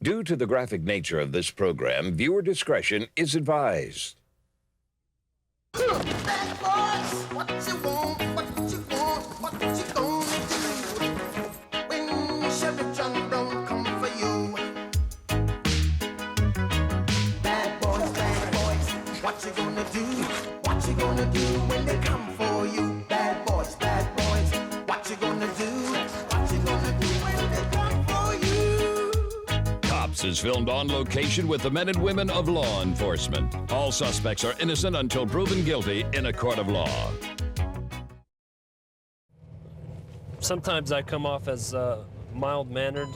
Due to the graphic nature of this program, viewer discretion is advised. Bad boys, what you want, what you want, what you gonna do when Sheriff John Brown come for you? Bad boys, what you gonna do? What you gonna do when they come for you? Bad boys, what you gonna do? What you gonna do when they come for you? Cops is filmed on location with the men and women of law enforcement. All suspects are innocent until proven guilty in a court of law. Sometimes I come off as mild-mannered,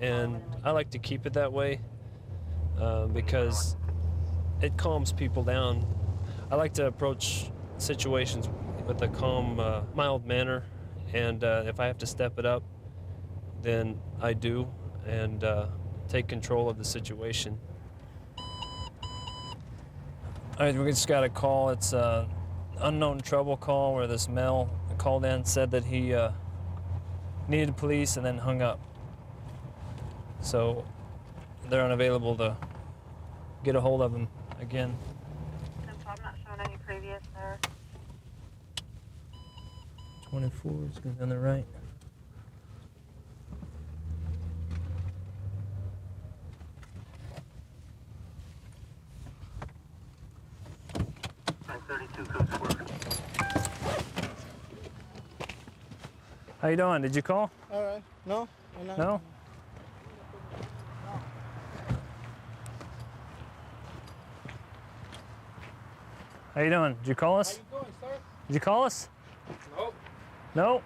and I like to keep it that way because it calms people down. I like to approach situations with a calm, mild manner, and if I have to step it up, then I do, and take control of the situation. All right, we just got a call. It's an unknown trouble call where this male called in, said that he needed police, and then hung up. So they're unavailable to get a hold of him again. I'm not showing any previous there. 24 is going on the right. How you doing? Did you call? All right. No? No? How you doing? Did you call us? How you doing, sir? Did you call us? Nope. No?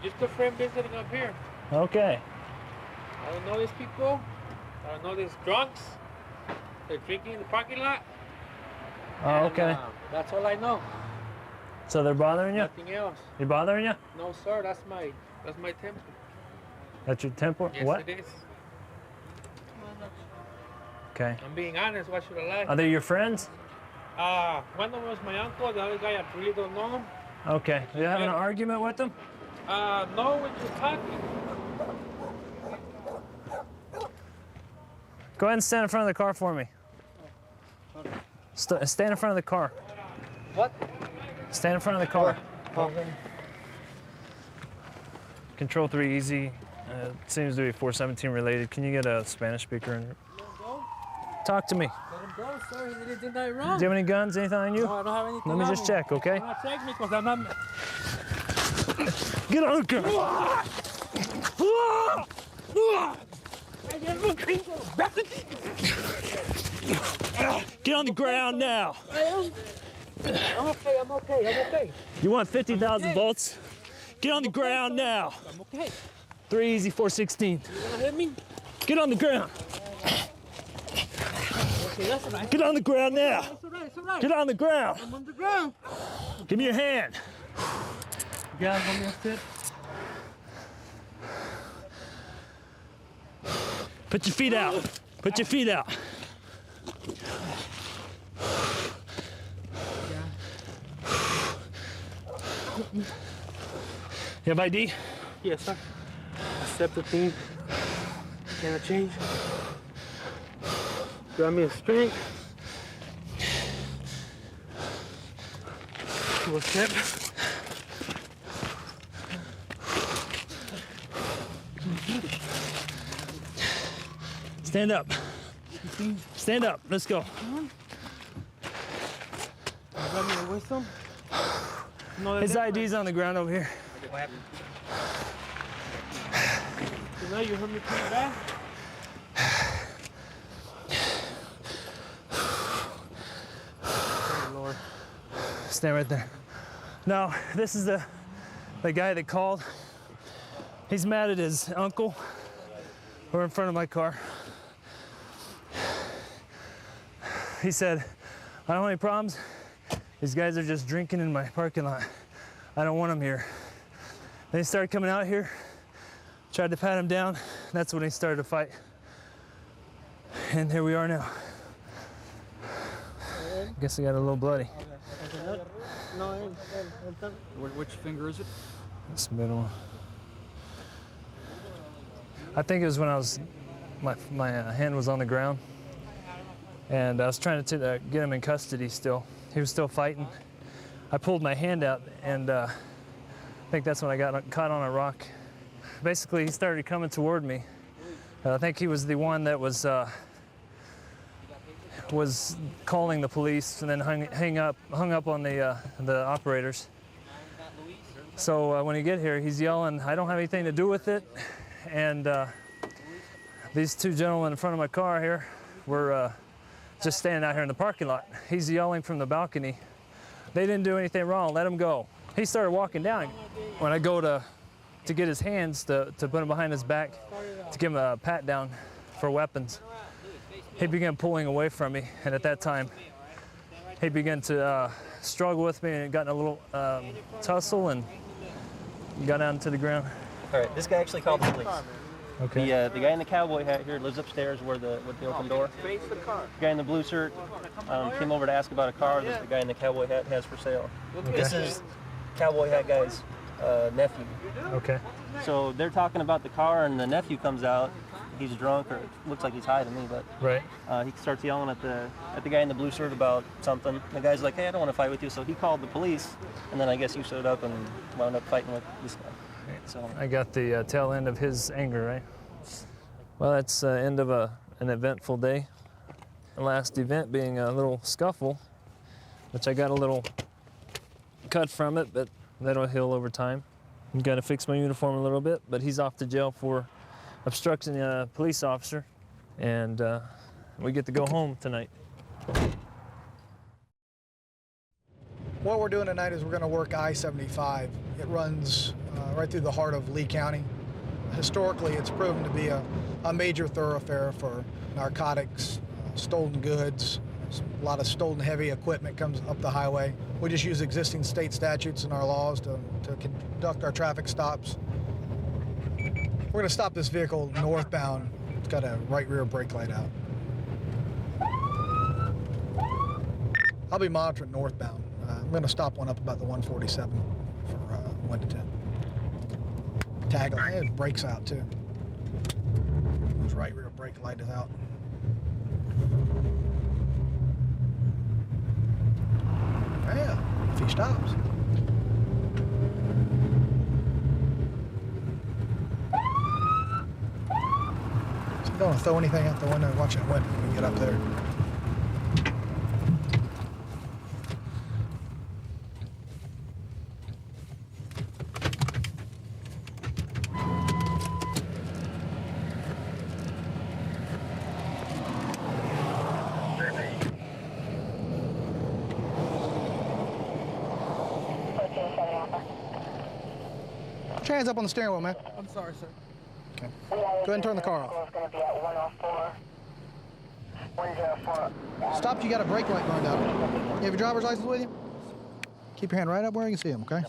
Just a friend visiting up here. Okay. I don't know these people. I don't know these drunks. They're drinking in the parking lot. Oh, okay. And, that's all I know. So they're bothering you? Nothing else. They bothering you? No, sir. That's my temper. That's your temper? Yes, What? it is. Okay. I'm being honest. Why should I lie? Are they your friends? One of them was my uncle. The other guy, I really don't know him. Okay. Are you having an argument with them? No, we're just talking. Go ahead and stand in front of the car for me. Stand in front of the car. What? Stand in front of the car. Okay. Control 3 easy. Seems to be 417 related. Can you get a Spanish speaker in? Talk to me. Let him go, sir. He didn't do nothing wrong. Do you have any guns, anything on you? No, I don't have anything. Let me just check, okay? I'm not checking because I'm not. Get on the car. Get on the ground now. I'm okay. You want 50,000 volts? Get on the ground now. I'm okay. 3 easy 416. You gonna hit me? Get on the ground. Okay, that's all right. Get on the ground now. It's all right. Get on the ground. I'm on the ground. Give me your hand. You guys want me to sit? Put your feet out. Put your feet out. You have ID? Yes, sir. Accept the thing. Can I change? Grab me a string. To a step. Stand up. Stand up. Let's go. Grab me a whistle. No, His ID's on the ground over here. What happened? So now you heard me come back? Oh, Lord. Stand right there. No, this is the guy that called. He's mad at his uncle. We're in front of my car. He said, I don't have any problems. These guys are just drinking in my parking lot. I don't want them here. Then he started coming out here, tried to pat him down. That's when he started to fight. And here we are now. Guess I got a little bloody. Which finger is it? This middle one. I think it was when I was my hand was on the ground, and I was trying to get him in custody still. He was still fighting. I pulled my hand out, and I think that's when I got caught on a rock. Basically, he started coming toward me. I think he was the one that was calling the police, and then hung up on the operators. So when he get here, he's yelling, "I don't have anything to do with it." And these two gentlemen in front of my car here were just standing out here in the parking lot. He's yelling from the balcony, "They didn't do anything wrong, let him go." He started walking down. When I go to get his hands, to put him behind his back, to give him a pat down for weapons, he began pulling away from me. And at that time, he began to struggle with me and got in a little tussle and got down to the ground. All right, this guy actually called the police. Okay. The guy in the cowboy hat here lives upstairs with the open door. The guy in the blue shirt came over to ask about a car that the guy in the cowboy hat has for sale. Okay. This is cowboy hat guy's nephew. Okay. So they're talking about the car, and the nephew comes out. He's drunk, or it looks like he's high to me, but Right. he starts yelling at the guy in the blue shirt about something. The guy's like, "Hey, I don't want to fight with you," so he called the police, and then I guess you showed up and wound up fighting with this guy. So I got the tail end of his anger, right? Well, that's the end of an eventful day. The last event being a little scuffle, which I got a little cut from it, but that'll heal over time. I've got to fix my uniform a little bit, but he's off to jail for obstructing a police officer, and we get to go home tonight. What we're doing tonight is we're going to work I-75. It runs right through the heart of Lee County. Historically, it's proven to be a major thoroughfare for narcotics, stolen goods. A lot of stolen heavy equipment comes up the highway. We just use existing state statutes and our laws to conduct our traffic stops. We're going to stop this vehicle northbound. It's got a right rear brake light out. I'll be monitoring northbound. I'm going to stop one up about the 147 for 1 to 10. Tag light, it brakes out too. His right rear brake light is out. Yeah, if he stops. So don't want to throw anything out the window. Watch that window when we get up there. Put your hands up on the steering wheel, man. I'm sorry, sir. Okay. Go ahead and turn the car off. Stop, you got a brake light burned out. You have your driver's license with you? Keep your hand right up where you can see him, okay?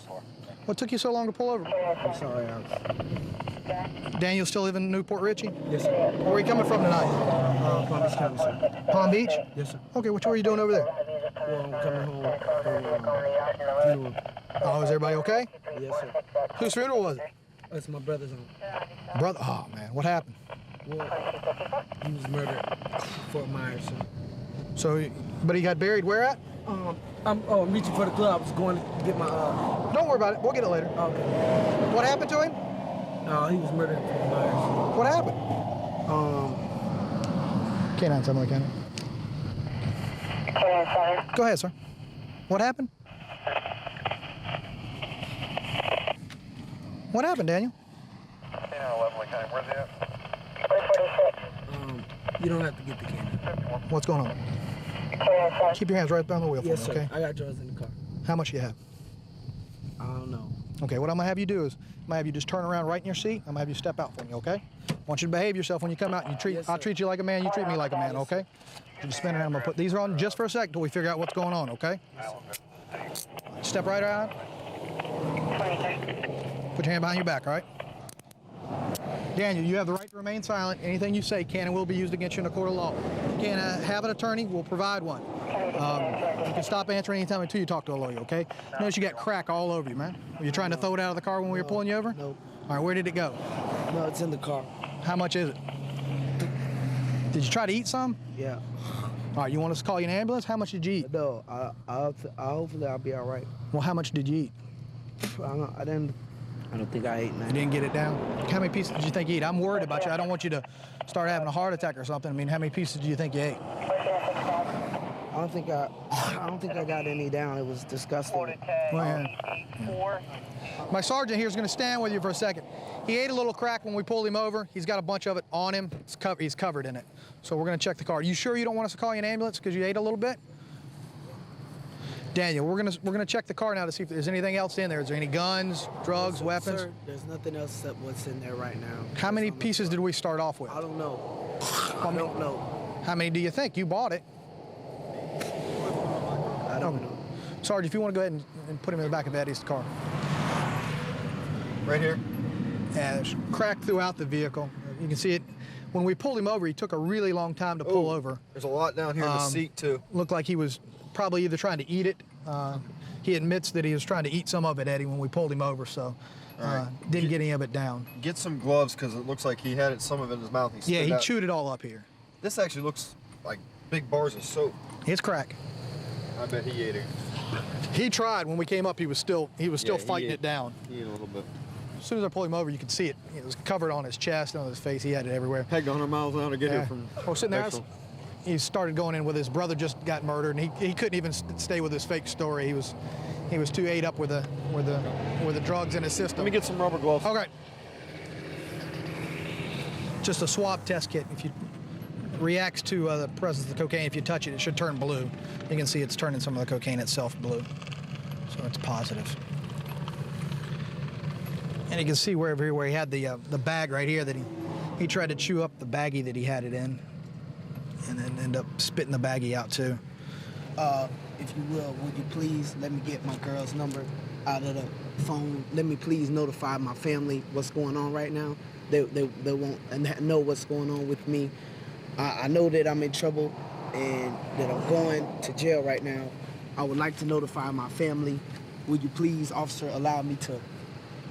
What took you so long to pull over? I'm sorry. Daniel still live in Newport Richie? Yes, sir. Where are you coming from tonight? Palm Beach County, sir. Palm Beach? Yes, sir. Okay, what were you doing over there? Well, I'm coming home from funeral. Oh, is everybody okay? Yes, sir. Whose funeral was it? That's my brother's home. Brother, oh man, what happened? Well, he was murdered in Fort Myers, sir. So, but he got buried where at? I'm reaching for the club. I was going to get my, Don't worry about it, we'll get it later. Okay. What happened to him? No, he was murdered in Fort Myers. What happened? Canine, something like that. Go ahead, sir. What happened? What happened, Daniel? You don't have to get the camera. What's going on? Keep your hands right on the wheel for Yes, me, sir. okay? I got yours in the car. How much do you have? I don't know. Okay, what I'm gonna have you do is, I'm gonna have you just turn around right in your seat. I'm gonna have you step out for me, okay? I want you to behave yourself when you come out. And Yes, I'll sir. treat you like a man, you treat me like a man, okay? You just spin around. I'm gonna put these on just for a sec till we figure out what's going on, okay? Step right out. Put your hand behind your back, all right? Daniel, you have the right to remain silent. Anything you say can and will be used against you in a court of law. You can't have an attorney, we'll provide one. You can stop answering anytime until you talk to a lawyer, okay? Notice you got crack all over you, man. Were you trying to throw it out of the car when we were pulling you over? Nope. All right, where did it go? No, it's in the car. How much is it? Did you try to eat some? Yeah. All right, you want us to call you an ambulance? How much did you eat? No, hopefully I'll be all right. Well, how much did you eat? I don't think I ate You nothing. didn't get it down? How many pieces did you think you ate? I'm worried about you. I don't want you to start having a heart attack or something. I mean, how many pieces do you think you ate? I don't think I got any down. It was disgusting. Go ahead. Yeah. My sergeant here is going to stand with you for a second. He ate a little crack when we pulled him over. He's got a bunch of it on him. He's covered in it. So we're going to check the car. Are you sure you don't want us to call you an ambulance because you ate a little bit? Daniel, we're gonna check the car now to see if there's anything else in there. Is there any guns, drugs, weapons? Sir, there's nothing else except what's in there right now. How many pieces did we start off with? I don't know. I don't know. How many do you think? You bought it. I don't know. Sergeant, if you want to go ahead and put him in the back of Eddie's car. Right here? Yeah, there's crack throughout the vehicle. You can see it. When we pulled him over, he took a really long time to pull over. There's a lot down here in the seat, too. Looked like he was probably either trying to eat it. He admits that he was trying to eat some of it, Eddie, when we pulled him over, so didn't get any of it down. Get some gloves, because it looks like he had some of it in his mouth. He chewed it all up here. This actually looks like big bars of soap. It's crack. I bet he ate it. He tried. When we came up, he was still fighting it down. He ate a little bit. As soon as I pulled him over, you could see it. It was covered on his chest, on his face. He had it everywhere. Pegged 100 miles an hour to get here from. We're sitting there. He started going in with his brother just got murdered, and he couldn't even stay with his fake story. He was too ate up with the drugs in his system. Let me get some rubber gloves. Okay. Just a swab test kit. If you reacts to the presence of the cocaine, if you touch it, it should turn blue. You can see it's turning some of the cocaine itself blue, so it's positive. And you can see where he had the bag right here that he tried to chew up the baggie that he had it in, and then end up spitting the baggie out too. If you will, would you please let me get my girl's number out of the phone? Let me please notify my family what's going on right now. They won't know what's going on with me. I know that I'm in trouble and that I'm going to jail right now. I would like to notify my family. Would you please, officer, allow me to?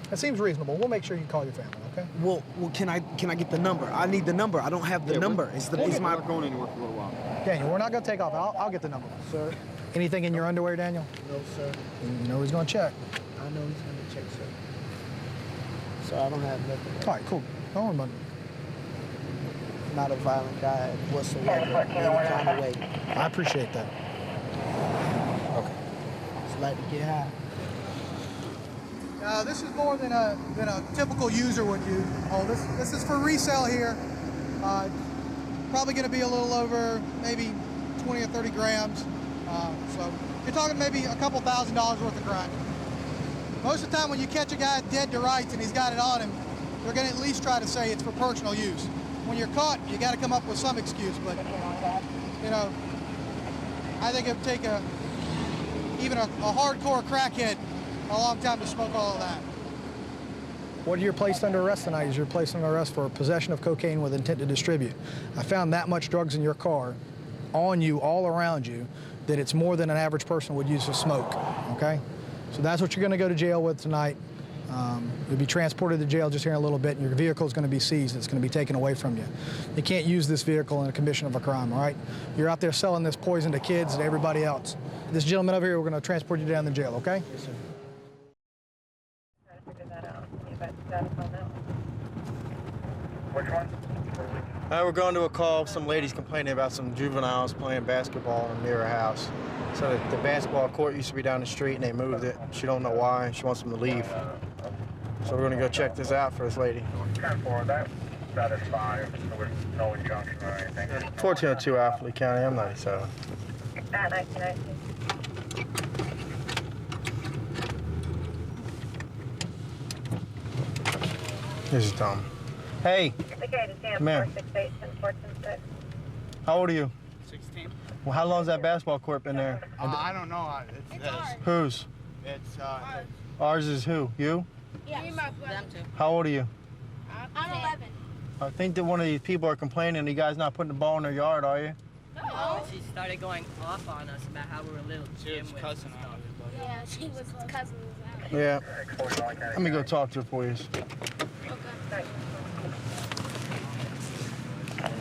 That seems reasonable. We'll make sure you call your family, okay? Well, can I get the number? I need the number. I don't have the number. We're not going anywhere for a little while. Daniel, we're not going to take off. I'll get the number. Sir? Anything in your underwear, Daniel? No, sir. You know he's going to check. I know he's going to check, sir. So I don't have nothing. All right, cool. Don't worry about it. Not a violent guy whatsoever, any kind of way. I appreciate that. Okay. Just like to get high. This is more than a typical user would use. Oh, this is for resale here. Probably going to be a little over maybe 20 or 30 grams. So you're talking maybe a couple $1,000s worth of crack. Most of the time when you catch a guy dead to rights and he's got it on him, they're going to at least try to say it's for personal use. When you're caught, you got to come up with some excuse, but you know, I think it would take even a hardcore crackhead a long time to smoke all of that. What you're placed under arrest tonight is you're placed under arrest for possession of cocaine with intent to distribute. I found that much drugs in your car, on you, all around you, that it's more than an average person would use to smoke, okay? So that's what you're going to go to jail with tonight. You'll be transported to jail just here in a little bit, and your vehicle is going to be seized. It's going to be taken away from you. You can't use this vehicle in the commission of a crime, all right? You're out there selling this poison to kids and everybody else. This gentleman over here, we're going to transport you down to jail, okay? Yes, sir. Which one? We're going to a call. Some lady's complaining about some juveniles playing basketball near her house. So the basketball court used to be down the street and they moved it. She don't know why. She wants them to leave. So we're going to go check this out for this lady. 10-4, that is fine. There was no injunction or anything. 1402 Alphaley County, I'm 97. 1990. This is Tom. Hey, come here. How old are you? 16. Well, how long's that basketball court been there? I don't know. It's Whose? It's Ours is who? You? Yeah, them too. How old are you? I'm 11. I think that one of these people are complaining you guys not putting the ball in their yard, are you? No. She started going off on us about how we were little. She was cussing on us. Yeah, she was cousin. Yeah. Let me go talk to her for you. Okay.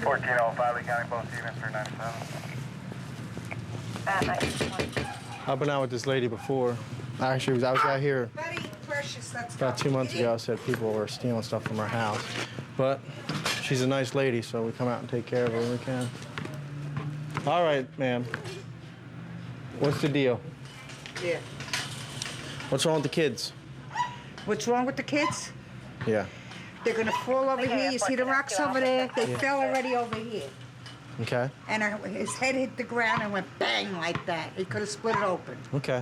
1405 Lee County, both Stevens, 397. I've been out with this lady before. Actually, I was out here about 2 months ago. Said people were stealing stuff from her house. But she's a nice lady, so we come out and take care of her when we can. All right, ma'am. What's the deal? Yeah. What's wrong with the kids? What's wrong with the kids? Yeah. They're gonna fall over here. You see the rocks over there? They fell already over here. Okay. And his head hit the ground and went bang like that. He could have split it open. Okay.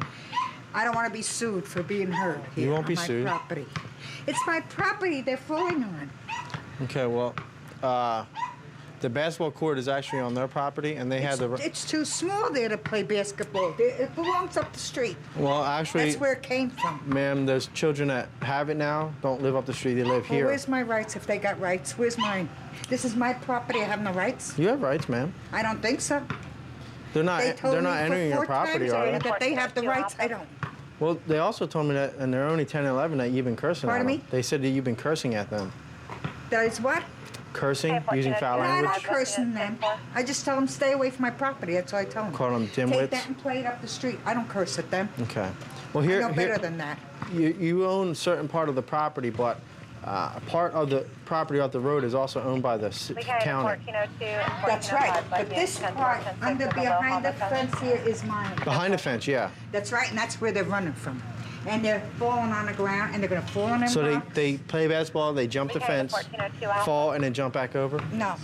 I don't want to be sued for being hurt here You won't be on my sued. property. It's my property they're falling on. Okay, well, the basketball court is actually on their property, and they had the... It's too small there to play basketball. It belongs up the street. Well, actually... That's where it came from. Ma'am, there's children that have it now, don't live up the street, they live Well, here. where's my rights if they got rights? Where's mine? This is my property. I have no rights. You have rights, ma'am. I don't think so. They're not They told me entering for your 4 property, times are already they? that they have the rights. I don't. Well, they also told me that, and they're only 10 and 11, that you've been cursing Pardon at them. me? They said that you've been cursing at them. That is what? Cursing, using foul No, I'm language. not cursing them. I just tell them stay away from my property. That's all I tell them. Call them Take dimwits. that and play it up the street. I don't curse at them. Okay. Well, I here, know better than that. You own a certain part of the property, but a part of the property off the road is also owned by the county. That's right. But this part under behind the fence here is mine. Behind the fence, yeah. That's right, and that's where they're running from. And they're falling on the ground, and they're going to fall on them So rocks. they play basketball, they jump the fence, fall, and then jump back over? No.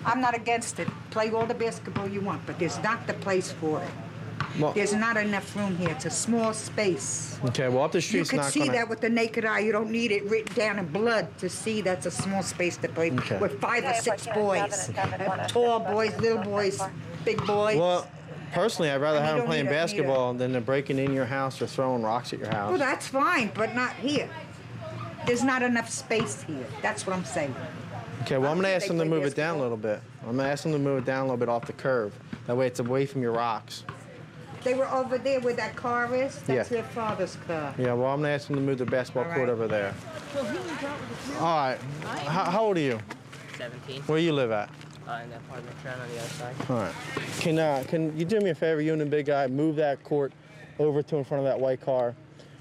I'm not against it. Play all the basketball you want, but there's not the place for it. Well, There's not enough room here. It's a small space. okay, well, up the You street's can not see gonna... that with the naked eye. You don't need it written down in blood to see that's a small space to play Okay. with 5 or 6 boys. Tall boys, little boys, big boys. Well, personally, I'd rather And you have them don't playing need a- basketball than they're breaking in your house or throwing rocks at your house. Well, that's fine, but not here. There's not enough space here. That's what I'm saying. Okay, well, I'm gonna ask They them to play move it down a little bit. I'm gonna ask them to move it down a little bit off the curb. That way it's away from your rocks. They were over there where that car is. That's Yeah. their father's car. Yeah, well, I'm gonna ask them to move the basketball All court right. over there. All right. How old are you? 17. Where you live at? In the apartment around on the other side. All right. Can you do me a favor, you and the big guy, move that court over to in front of that white car?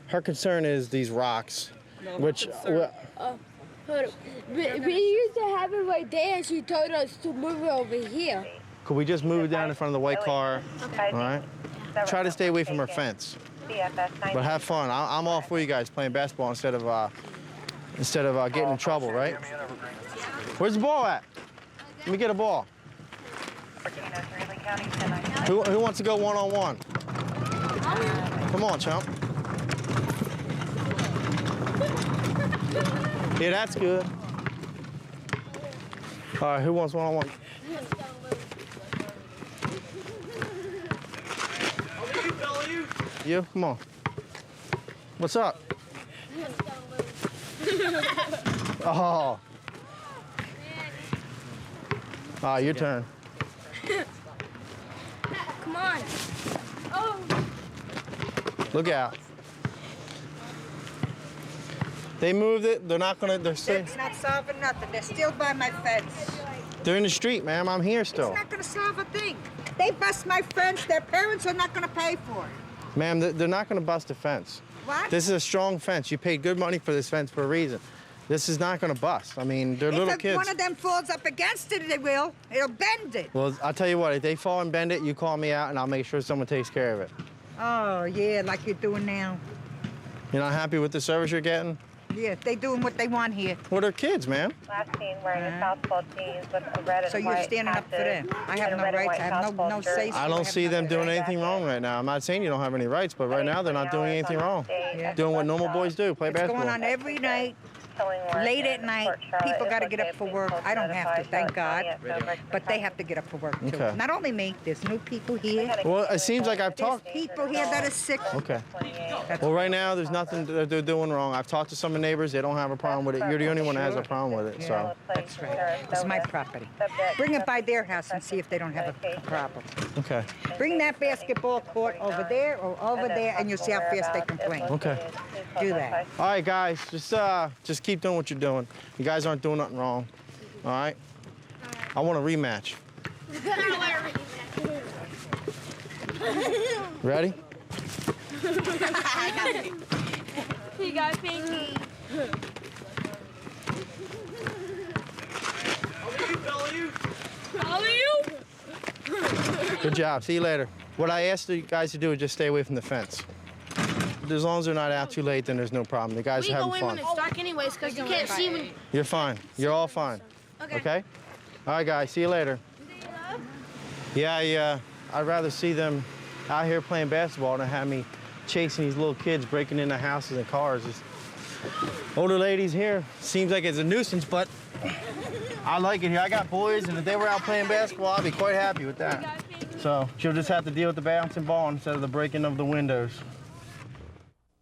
Her concern is these rocks, which... well, Hold up. We used to have it right there, and she told us to move it over here. could we just move it down in front of the white car? All right? Try to stay away from her fence. But have fun. I'm all for you guys playing basketball instead of getting in trouble, right? Where's the ball at? Let me get a ball. Who wants to go one-on-one? Come on, chump. Yeah, that's good. All right, who wants one-on-one? You? Come on. What's up? Oh. Your turn. Come on. Oh. Look out. They moved it. They're not gonna. It's not solving nothing. They're still by my fence. They're in the street, ma'am. I'm here still. It's not going to solve a thing. They bust my fence. Their parents are not going to pay for it. Ma'am, they're not gonna bust a fence. What? This is a strong fence. You paid good money for this fence for a reason. This is not gonna bust. I mean, they're little If kids. one of them falls up against it, they will. It'll bend it. Well, I'll tell you what. If they fall and bend it, you call me out, and I'll make sure someone takes care of it. Oh, yeah, like you're doing now. You're not happy with the service you're getting? Yeah, they doing what they want here. Well, they're kids, ma'am. Last seen wearing a South Pole jeans with a red and So you're white standing up for them. I have no rights. I have no say. I don't see them doing anything wrong right now. I'm not saying you don't have any rights, but right now they're not doing anything wrong. Doing what normal boys do, play It's basketball. going on every night. Late at night, people got to get up for work. I don't have to, thank God. But they have to get up for work, too. Okay. Not only me, there's new people here. Well, it seems like I've There's talked. people here that are sick. Okay. Well, right now there's nothing that they're doing wrong. I've talked to some of the neighbors. They don't have a problem with it. You're the only one that has a problem with it. So. That's right. It's my property. Bring it by their house and see if they don't have a problem. Okay. Bring that basketball court over there or over there, and you'll see how fast they complain. Okay. Do that. All right, guys. Just keep doing what you're doing. You guys aren't doing nothing wrong. All right. I want a rematch. Ready? He got pinky. Follow you? Good job. See you later. What I asked you guys to do is just stay away from the fence. As long as they're not out too late, then there's no problem. The guys are having fun. We go in when it's dark anyways, because you can't see when... You're fine. You're all fine. Okay? All right, guys. See you later. Yeah, I'd rather see them out here playing basketball than have me chasing these little kids breaking into houses and cars. Just older ladies here. Seems like it's a nuisance, but I like it here. I got boys, and if they were out playing basketball, I'd be quite happy with that. So she'll just have to deal with the bouncing ball instead of the breaking of the windows.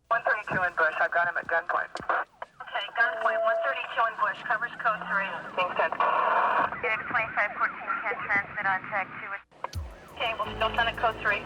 132 in Bush. I've got him at gunpoint. Okay, gunpoint 132 in Bush. Covers code 3. Being sent. Unit 2514 can transmit on tag 2. Okay, we'll still send it code 3.